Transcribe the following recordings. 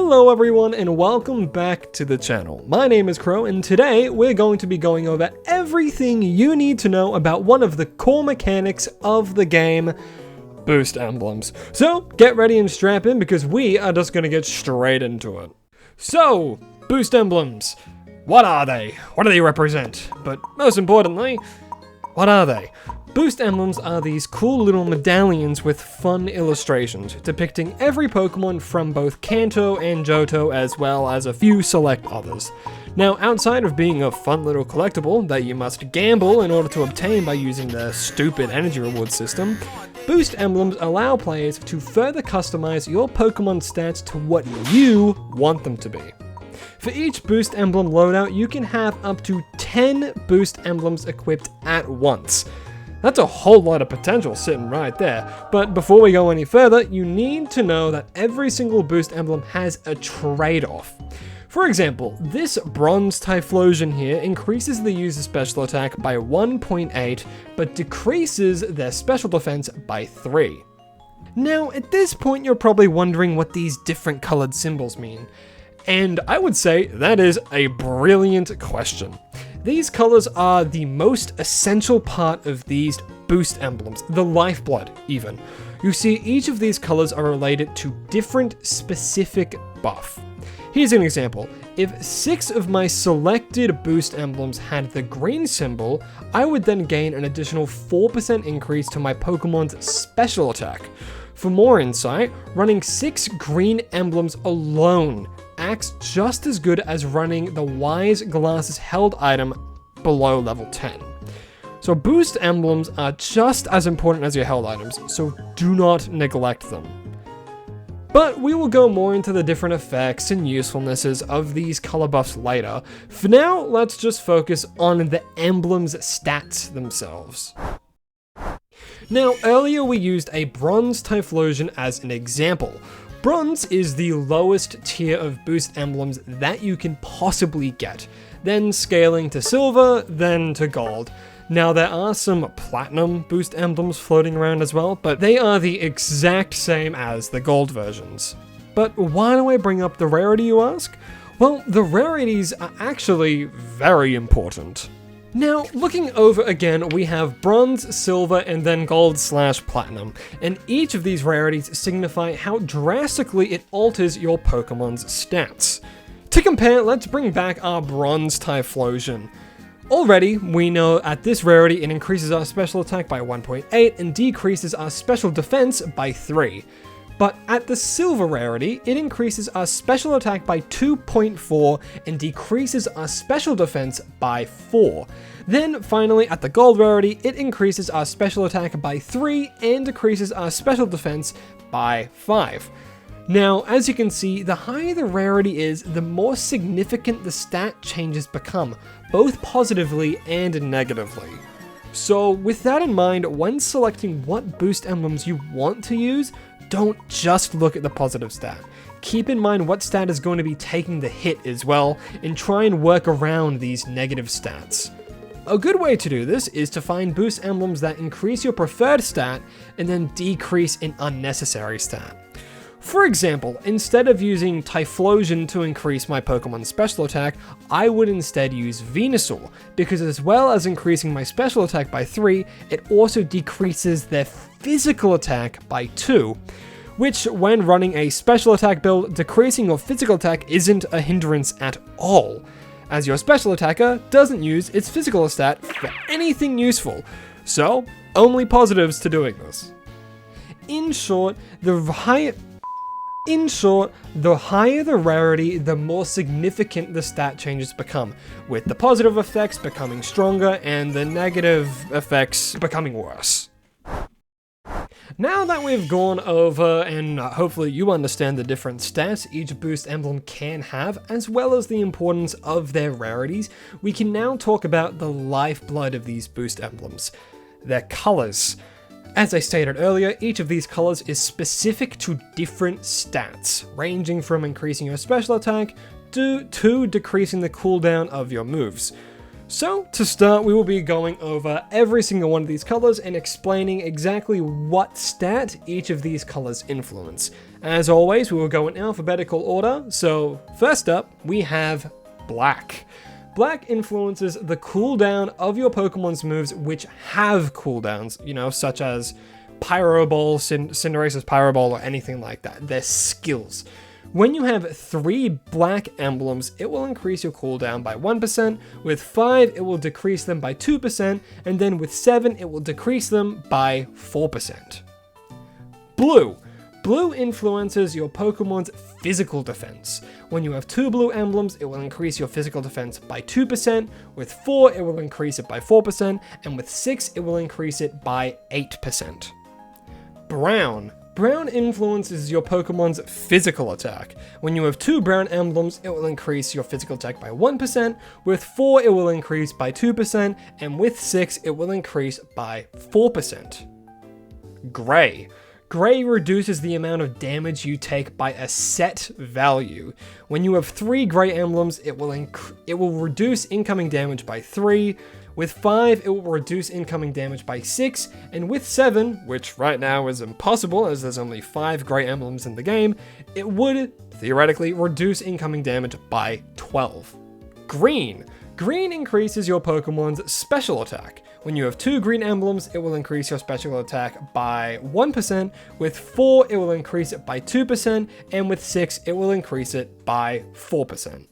Hello everyone and welcome back to the channel. My name is Crow and today we're going to be going over everything you need to know about one of the core mechanics of the game, Boost Emblems. So get ready and strap in because we are just going to get straight into it. So, Boost Emblems. What are they? What do they represent? But most importantly, what are they? Boost Emblems are these cool little medallions with fun illustrations, depicting every Pokemon from both Kanto and Johto as well as a few select others. Now, outside of being a fun little collectible that you must gamble in order to obtain by using the stupid energy reward system, Boost Emblems allow players to further customize your Pokemon stats to what you want them to be. For each Boost Emblem loadout, you can have up to 10 Boost Emblems equipped at once. That's a whole lot of potential sitting right there, but before we go any further, you need to know that every single Boost Emblem has a trade-off. For example, this Bronze Typhlosion here increases the user's special attack by 1.8, but decreases their special defense by 3. Now, at this point you're probably wondering what these different colored symbols mean, and I would say that is a brilliant question. These colors are the most essential part of these Boost Emblems, the lifeblood even. You see, each of these colors are related to different specific buff. Here's an example. If 6 of my selected Boost Emblems had the green symbol, I would then gain an additional 4% increase to my Pokemon's special attack. For more insight, running 6 green emblems alone acts just as good as running the Wise Glasses held item below level 10. So Boost Emblems are just as important as your held items, so do not neglect them. But we will go more into the different effects and usefulnesses of these color buffs later. For now, let's just focus on the emblems' stats themselves. Now, earlier we used a Bronze Typhlosion as an example. Bronze is the lowest tier of Boost Emblems that you can possibly get, then scaling to Silver, then to Gold. Now there are some Platinum Boost Emblems floating around as well, but they are the exact same as the Gold versions. But why do I bring up the rarity, you ask? Well, the rarities are actually very important. Now, looking over again, we have Bronze, Silver, and then Gold/Platinum, and each of these rarities signify how drastically it alters your Pokemon's stats. To compare, let's bring back our Bronze Typhlosion. Already, we know at this rarity it increases our special attack by 1.8 and decreases our special defense by 3. But at the Silver rarity, it increases our special attack by 2.4 and decreases our special defense by 4. Then finally, at the Gold rarity, it increases our special attack by 3 and decreases our special defense by 5. Now, as you can see, the higher the rarity is, the more significant the stat changes become, both positively and negatively. So with that in mind, when selecting what Boost Emblems you want to use, don't just look at the positive stat. Keep in mind what stat is going to be taking the hit as well, and try and work around these negative stats. A good way to do this is to find Boost Emblems that increase your preferred stat and then decrease an unnecessary stat. For example, instead of using Typhlosion to increase my Pokemon's special attack, I would instead use Venusaur, because as well as increasing my special attack by 3, it also decreases their physical attack by 2, which when running a special attack build, decreasing your physical attack isn't a hindrance at all, as your special attacker doesn't use its physical stat for anything useful, so only positives to doing this. In short, the higher the rarity, the more significant the stat changes become, with the positive effects becoming stronger and the negative effects becoming worse. Now that we've gone over and hopefully you understand the different stats each Boost Emblem can have, as well as the importance of their rarities, we can now talk about the lifeblood of these Boost Emblems, their colors. As I stated earlier, each of these colors is specific to different stats, ranging from increasing your special attack to decreasing the cooldown of your moves. So, to start, we will be going over every single one of these colors and explaining exactly what stat each of these colors influence. As always, we will go in alphabetical order, so first up, we have black. Black influences the cooldown of your Pokemon's moves which have cooldowns, such as Pyro Ball, Cinderace's Pyro Ball, or anything like that. They're skills. When you have 3 black emblems, it will increase your cooldown by 1%, with 5 it will decrease them by 2%, and then with 7 it will decrease them by 4%. Blue. Blue influences your Pokemon's physical defense. When you have 2 blue emblems, it will increase your physical defense by 2%, with 4 it will increase it by 4%, and with 6 it will increase it by 8%. Brown. Brown influences your Pokemon's physical attack. When you have 2 brown emblems, it will increase your physical attack by 1%, with 4 it will increase by 2%, and with 6 it will increase by 4%. Gray. Gray reduces the amount of damage you take by a set value. When you have 3 gray emblems, it will reduce incoming damage by 3, with 5 it will reduce incoming damage by 6, and with 7, which right now is impossible as there's only 5 gray emblems in the game, it would, theoretically, reduce incoming damage by 12. Green. Green increases your Pokemon's special attack. When you have 2 green emblems, it will increase your special attack by 1%, with 4 it will increase it by 2%, and with 6 it will increase it by 4%.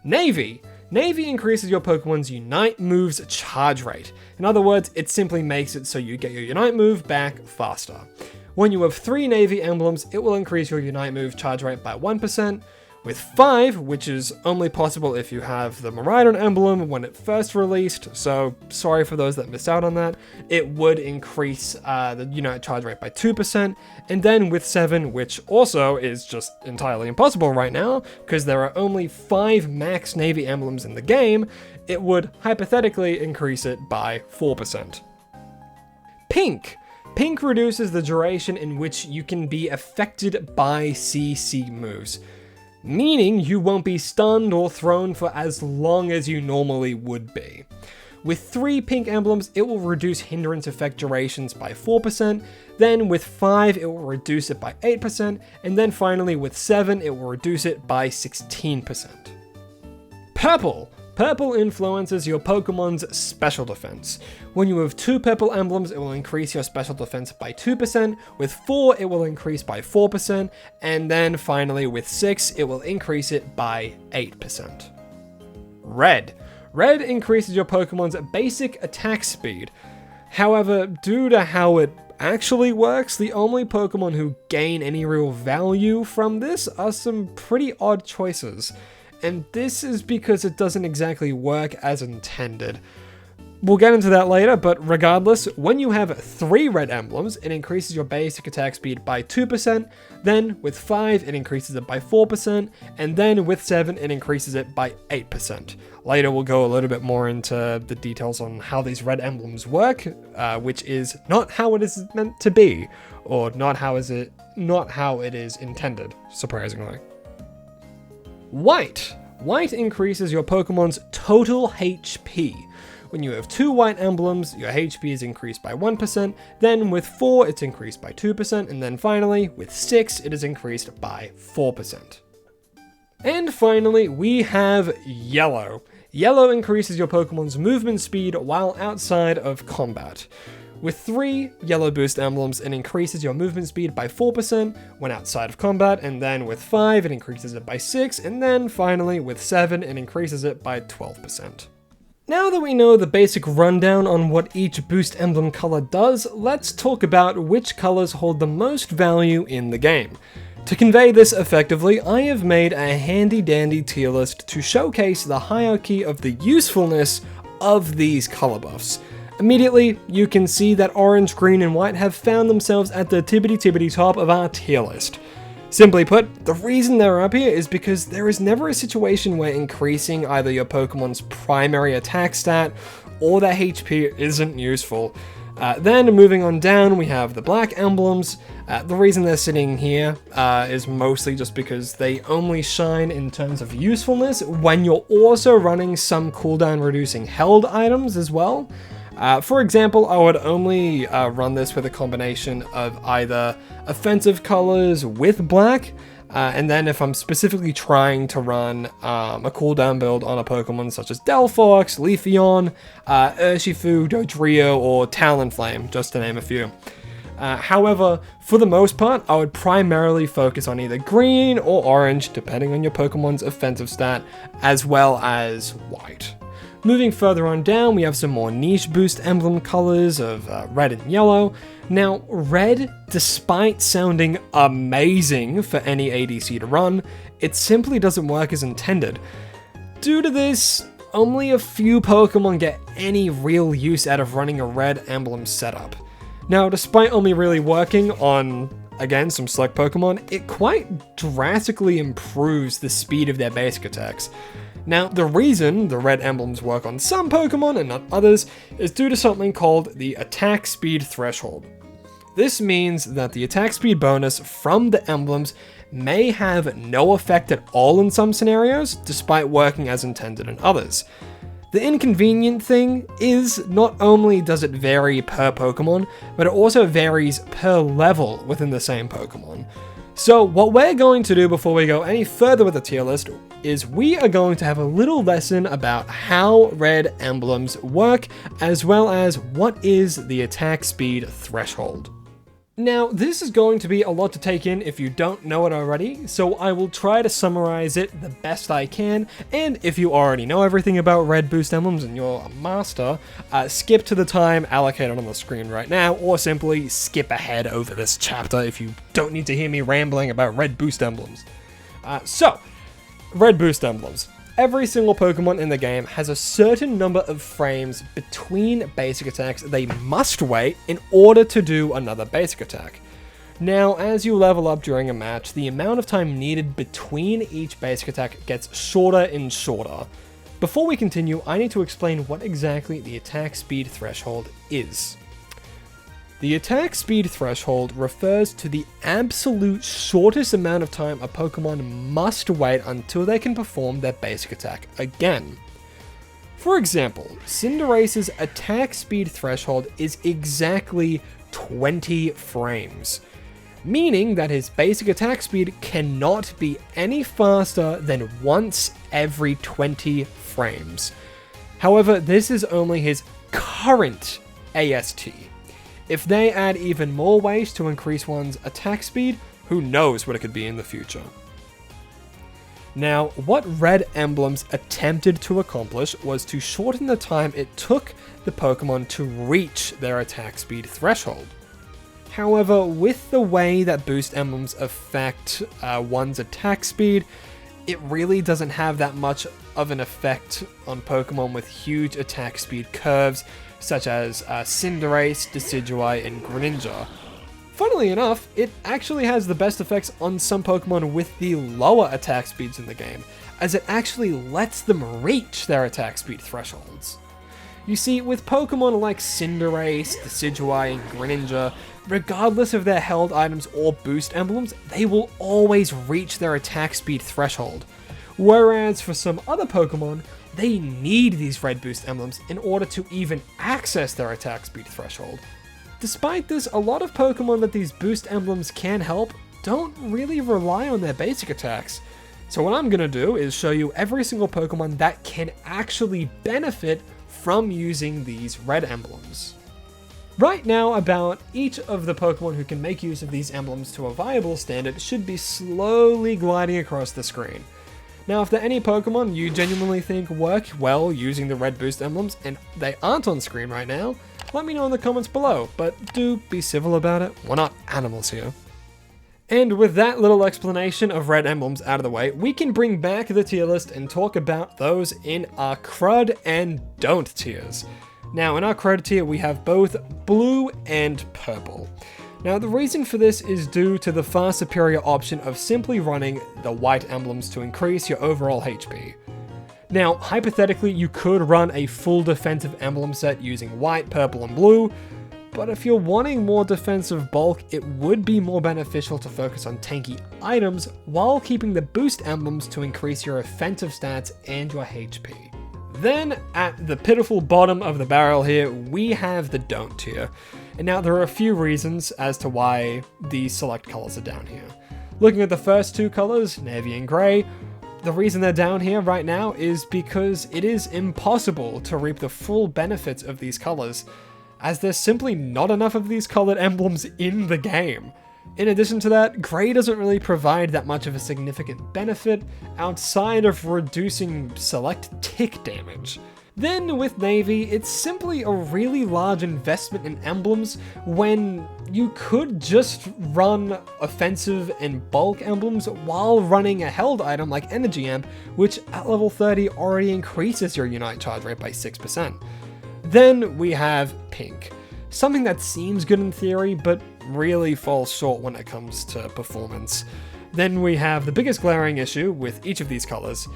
Navy. Navy increases your Pokemon's Unite move's charge rate. In other words, it simply makes it so you get your Unite move back faster. When you have 3 Navy emblems, it will increase your Unite move charge rate by 1%. With 5, which is only possible if you have the Miraidon emblem when it first released, so sorry for those that missed out on that, it would increase the Unite charge rate by 2%, and then with 7, which also is just entirely impossible right now, because there are only 5 max Navy emblems in the game, it would hypothetically increase it by 4%. Pink. Pink reduces the duration in which you can be affected by CC moves, meaning you won't be stunned or thrown for as long as you normally would be. With 3 pink emblems, it will reduce hindrance effect durations by 4%, then with 5 it will reduce it by 8%, and then finally with 7 it will reduce it by 16%. Purple. Purple influences your Pokemon's special defense. When you have 2 purple emblems, it will increase your special defense by 2%, with 4 it will increase by 4%, and then finally with 6 it will increase it by 8%. Red. Red increases your Pokemon's basic attack speed. However, due to how it actually works, the only Pokemon who gain any real value from this are some pretty odd choices. And this is because it doesn't exactly work as intended. We'll get into that later, but regardless, when you have 3 red emblems, it increases your basic attack speed by 2%, then with 5 it increases it by 4%, and then with 7 it increases it by 8%. Later we'll go a little bit more into the details on how these red emblems work, which is not how it is meant to be, or not how it is intended, surprisingly. White. White increases your Pokemon's total HP. When you have 2 white emblems, your HP is increased by 1%, then with 4 it's increased by 2%, and then finally with 6 it is increased by 4%. And finally we have Yellow. Yellow increases your Pokemon's movement speed while outside of combat. With 3 yellow boost emblems, it increases your movement speed by 4% when outside of combat, and then with 5 it increases it by 6, and then finally with 7 it increases it by 12%. Now that we know the basic rundown on what each boost emblem color does, let's talk about which colors hold the most value in the game. To convey this effectively, I have made a handy dandy tier list to showcase the hierarchy of the usefulness of these color buffs. Immediately, you can see that orange, green, and white have found themselves at the tippity top of our tier list. Simply put, the reason they're up here is because there is never a situation where increasing either your Pokemon's primary attack stat or their HP isn't useful. Then moving on down, we have the black emblems. The reason they're sitting here is mostly just because they only shine in terms of usefulness when you're also running some cooldown reducing held items as well. For example, I would only run this with a combination of either offensive colors with black, and then if I'm specifically trying to run a cooldown build on a Pokemon such as Delphox, Leafeon, Urshifu, Dodrio, or Talonflame, just to name a few. However, for the most part, I would primarily focus on either green or orange, depending on your Pokemon's offensive stat, as well as white. Moving further on down, we have some more niche Boost Emblem colors of red and yellow. Now, red, despite sounding amazing for any ADC to run, it simply doesn't work as intended. Due to this, only a few Pokemon get any real use out of running a red emblem setup. Now, despite only really working on, again, some select Pokemon, it quite drastically improves the speed of their basic attacks. Now, the reason the red emblems work on some Pokemon and not others is due to something called the attack speed threshold. This means that the attack speed bonus from the emblems may have no effect at all in some scenarios, despite working as intended in others. The inconvenient thing is, not only does it vary per Pokemon, but it also varies per level within the same Pokemon. So what we're going to do before we go any further with the tier list is we are going to have a little lesson about how red emblems work, as well as what is the attack speed threshold. Now, this is going to be a lot to take in if you don't know it already, so I will try to summarize it the best I can, and if you already know everything about red boost emblems and you're a master, skip to the time allocated on the screen right now, or simply skip ahead over this chapter if you don't need to hear me rambling about red boost emblems. Red boost emblems. Every single Pokemon in the game has a certain number of frames between basic attacks they must wait in order to do another basic attack. Now, as you level up during a match, the amount of time needed between each basic attack gets shorter and shorter. Before we continue, I need to explain what exactly the attack speed threshold is. The attack speed threshold refers to the absolute shortest amount of time a Pokemon must wait until they can perform their basic attack again. For example, Cinderace's attack speed threshold is exactly 20 frames, meaning that his basic attack speed cannot be any faster than once every 20 frames. However, this is only his current AST. If they add even more ways to increase one's attack speed, who knows what it could be in the future. Now, what red emblems attempted to accomplish was to shorten the time it took the Pokemon to reach their attack speed threshold. However, with the way that boost emblems affect one's attack speed, it really doesn't have that much of an effect on Pokemon with huge attack speed curves, such as Cinderace, Decidueye, and Greninja. Funnily enough, it actually has the best effects on some Pokemon with the lower attack speeds in the game, as it actually lets them reach their attack speed thresholds. You see, with Pokemon like Cinderace, Decidueye, and Greninja, regardless of their held items or boost emblems, they will always reach their attack speed threshold. Whereas for some other Pokemon, they need these red boost emblems in order to even access their attack speed threshold. Despite this, a lot of Pokemon that these boost emblems can help don't really rely on their basic attacks. So what I'm going to do is show you every single Pokemon that can actually benefit from using these red emblems. Right now, about each of the Pokemon who can make use of these emblems to a viable standard should be slowly gliding across the screen. Now, if there are any Pokemon you genuinely think work well using the red boost emblems and they aren't on screen right now, let me know in the comments below, but do be civil about it, we're not animals here. And with that little explanation of red emblems out of the way, we can bring back the tier list and talk about those in our crud and don't tiers. Now, in our crud tier, we have both blue and purple. Now, the reason for this is due to the far superior option of simply running the white emblems to increase your overall HP. Now, hypothetically, you could run a full defensive emblem set using white, purple, and blue, but if you're wanting more defensive bulk, it would be more beneficial to focus on tanky items while keeping the boost emblems to increase your offensive stats and your HP. Then, at the pitiful bottom of the barrel here, we have the don't tier. And now there are a few reasons as to why these select colors are down here. Looking at the first two colors, navy and gray, the reason they're down here right now is because it is impossible to reap the full benefits of these colors, as there's simply not enough of these colored emblems in the game. In addition to that, gray doesn't really provide that much of a significant benefit outside of reducing select tick damage. Then with navy, it's simply a really large investment in emblems when you could just run offensive and bulk emblems while running a held item like Energy Amp, which at level 30 already increases your Unite charge rate by 6%. Then we have pink, something that seems good in theory, but really falls short when it comes to performance. Then we have the biggest glaring issue with each of these colors,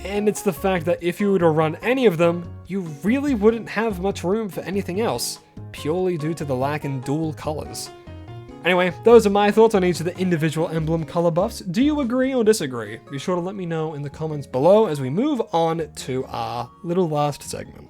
and it's the fact that if you were to run any of them, you really wouldn't have much room for anything else, purely due to the lack in dual colors. Anyway, those are my thoughts on each of the individual emblem color buffs. Do you agree or disagree? Be sure to let me know in the comments below as we move on to our little last segment.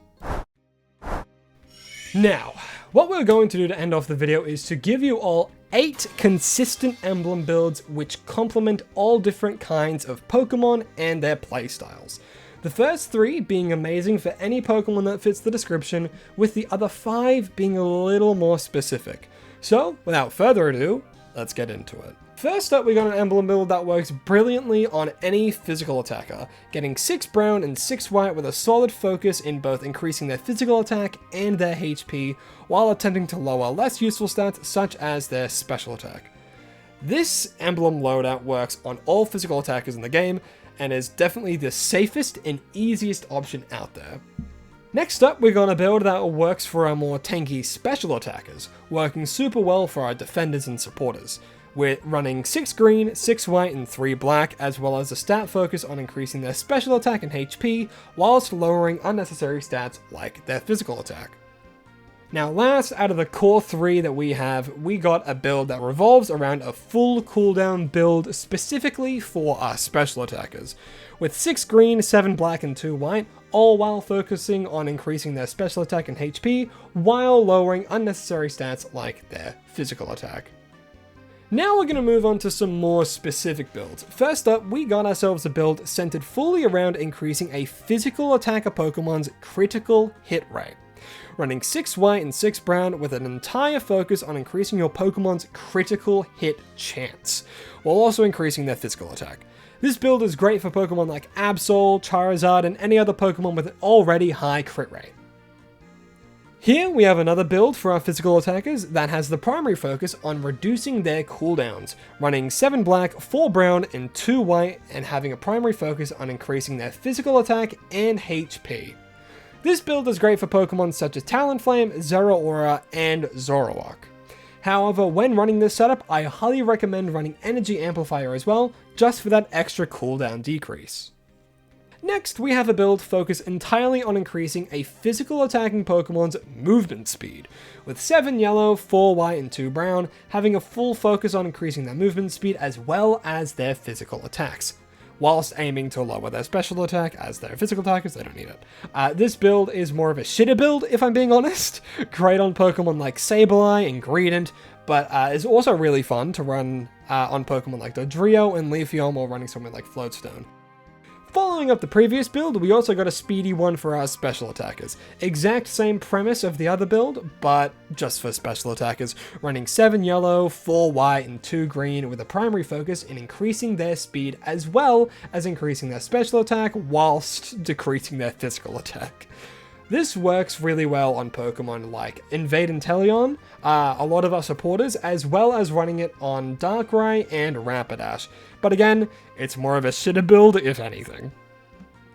Now, what we're going to do to end off the video is to give you all 8 consistent emblem builds which complement all different kinds of Pokemon and their playstyles. The first 3 being amazing for any Pokemon that fits the description, with the other 5 being a little more specific. So, without further ado, let's get into it. First up, we got an emblem build that works brilliantly on any physical attacker, getting 6 brown and 6 white with a solid focus in both increasing their physical attack and their HP, while attempting to lower less useful stats such as their special attack. This emblem loadout works on all physical attackers in the game, and is definitely the safest and easiest option out there. Next up, we got a build that works for our more tanky special attackers, working super well for our defenders and supporters. We're running 6 green, 6 white, and 3 black, as well as a stat focus on increasing their special attack and HP, whilst lowering unnecessary stats like their physical attack. Now last, out of the core 3 that we have, we got a build that revolves around a full cooldown build specifically for our special attackers, with 6 green, 7 black, and 2 white, all while focusing on increasing their special attack and HP, while lowering unnecessary stats like their physical attack. Now we're going to move on to some more specific builds. First up, we got ourselves a build centered fully around increasing a physical attacker Pokemon's critical hit rate. Running 6 white and 6 brown with an entire focus on increasing your Pokemon's critical hit chance, while also increasing their physical attack. This build is great for Pokemon like Absol, Charizard, and any other Pokemon with an already high crit rate. Here we have another build for our physical attackers that has the primary focus on reducing their cooldowns, running 7 black, 4 brown, and 2 white, and having a primary focus on increasing their physical attack and HP. This build is great for Pokemon such as Talonflame, Zeraora, and Zoroark. However, when running this setup, I highly recommend running Energy Amplifier as well, just for that extra cooldown decrease. Next, we have a build focused entirely on increasing a physical attacking Pokemon's movement speed, with 7 yellow, 4 white, and 2 brown, having a full focus on increasing their movement speed as well as their physical attacks, whilst aiming to lower their special attack as their physical attackers, they don't need it. This build is more of a shitter build, if I'm being honest. Great on Pokemon like Sableye and Greedent, but is also really fun to run on Pokemon like Dodrio and Leafeon while running something like Floatstone. Following up the previous build, we also got a speedy one for our special attackers. Exact same premise of the other build, but just for special attackers, running 7 yellow, 4 white, and 2 green with a primary focus in increasing their speed as well as increasing their special attack whilst decreasing their physical attack. This works really well on Pokemon like Invade Inteleon, a lot of our supporters, as well as running it on Darkrai and Rapidash. But again, it's more of a shitter build, if anything.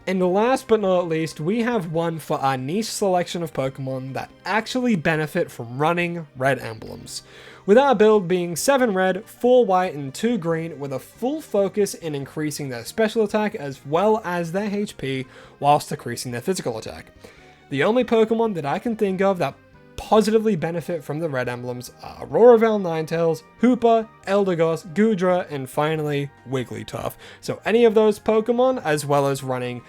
And last but not least, we have one for our niche selection of Pokemon that actually benefit from running red emblems, with our build being 7 red, 4 white, and 2 green with a full focus in increasing their special attack as well as their HP whilst decreasing their physical attack. The only Pokemon that I can think of that positively benefit from the red emblems are Roravel, Ninetales, Hoopa, Eldegoss, Goodra, and finally Wigglytuff. So any of those Pokemon, as well as running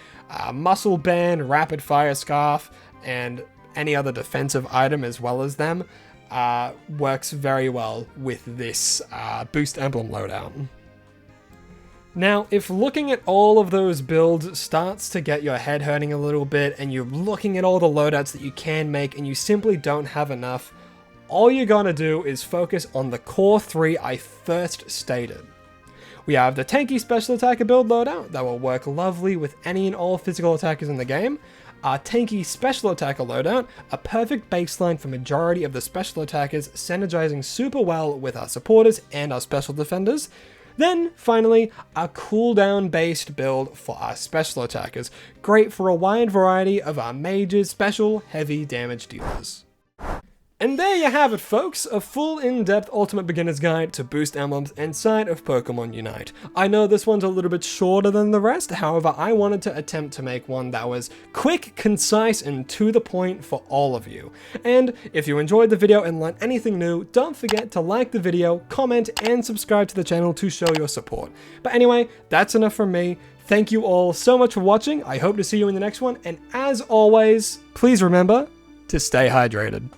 Muscle Band, Rapid Fire Scarf, and any other defensive item as well as them, works very well with this Boost Emblem loadout. Now, if looking at all of those builds starts to get your head hurting a little bit and you're looking at all the loadouts that you can make and you simply don't have enough, all you're gonna do is focus on the core 3 I first stated. We have the tanky special attacker build loadout that will work lovely with any and all physical attackers in the game. Our tanky special attacker loadout, a perfect baseline for majority of the special attackers, synergizing super well with our supporters and our special defenders. Then, finally, a cooldown based build for our special attackers, great for a wide variety of our mages, special, heavy damage dealers. And there you have it, folks, a full in-depth Ultimate Beginner's Guide to Boost Emblems inside of Pokémon Unite. I know this one's a little bit shorter than the rest, however, I wanted to attempt to make one that was quick, concise, and to the point for all of you. And if you enjoyed the video and learned anything new, don't forget to like the video, comment, and subscribe to the channel to show your support. But anyway, that's enough from me. Thank you all so much for watching, I hope to see you in the next one, and as always, please remember to stay hydrated.